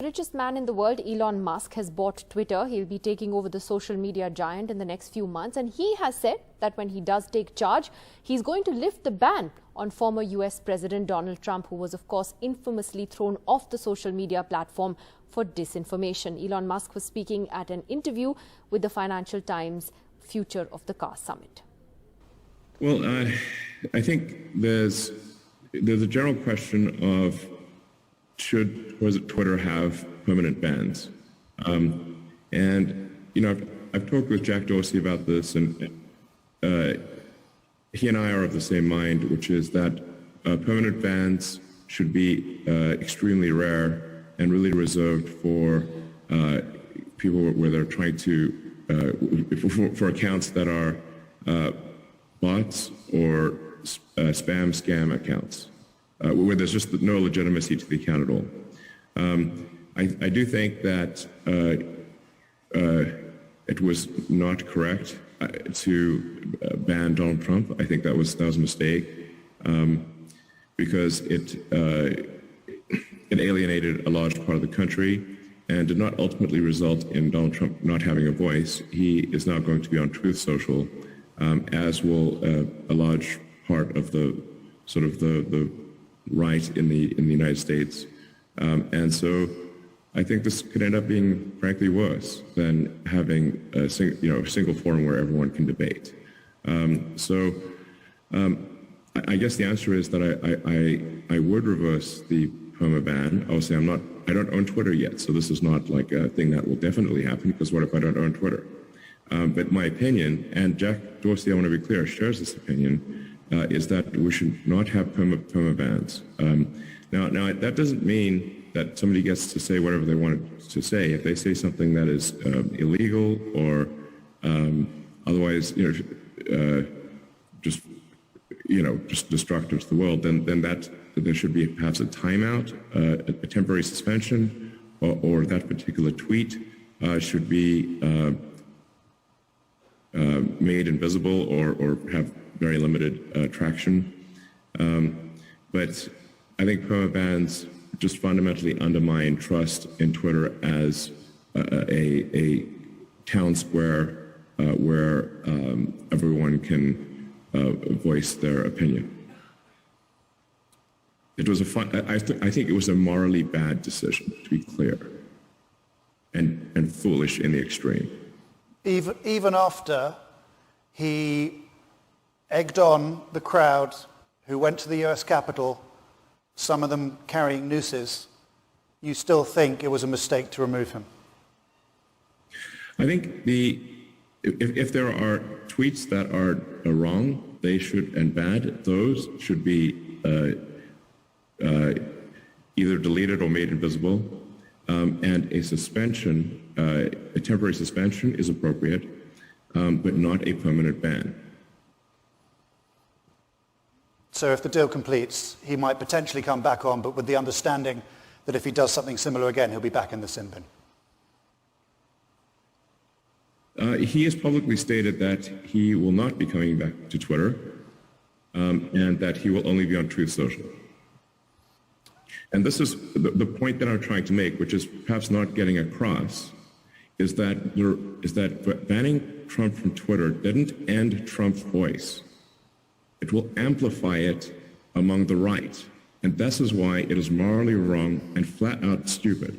richest man in the world, Elon Musk, has bought Twitter. He'll be taking over the social media giant in the next few months. And he has said that when he does take charge, he's going to lift the ban on former US President Donald Trump, who was, of course, infamously thrown off the social media platform for disinformation. Elon Musk was speaking at an interview with the Financial Times Future of the Car Summit. Well, I think there's a general question of should Twitter have permanent bans? And, you know, I've talked with Jack Dorsey about this, and he and I are of the same mind, which is that permanent bans should be extremely rare and really reserved for people where they're trying to, for accounts that are bots or spam scam accounts, where there's just no legitimacy to the account at all. I do think that it was not correct to ban Donald Trump. I think that was a mistake because it alienated a large part of the country and did not ultimately result in Donald Trump not having a voice. He is now going to be on Truth Social, as will a large part of the right in the United States, and so I think this could end up being, frankly, worse than having a single forum where everyone can debate. I guess the answer is that I would reverse the perma ban. Obviously, I don't own Twitter yet, so this is not like a thing that will definitely happen, because what if I don't own Twitter? But my opinion, and Jack Dorsey, I want to be clear, shares this opinion, is that we should not have perma bans. Now that doesn't mean that somebody gets to say whatever they want to say. If they say something that is illegal or otherwise, just destructive to the world, then that there should be perhaps a timeout, a temporary suspension, or that particular tweet should be made invisible or have very limited traction. But I think perma bans just fundamentally undermine trust in Twitter as a town square where everyone can voice their opinion. It was I think it was a morally bad decision, to be clear, and foolish in the extreme. Even after he egged on the crowd who went to the US Capitol, some of them carrying nooses, you still think it was a mistake to remove him? I think if there are tweets that are wrong, they should, and bad, those should be either deleted or made invisible, and a suspension, a temporary suspension is appropriate, but not a permanent ban. So if the deal completes, he might potentially come back on, but with the understanding that if he does something similar again, he'll be back in the sin bin. He has publicly stated that he will not be coming back to Twitter, and that he will only be on Truth Social. And this is the point that I'm trying to make, which is perhaps not getting across, is that banning Trump from Twitter didn't end Trump's voice. It will amplify it among the right. And this is why it is morally wrong and flat out stupid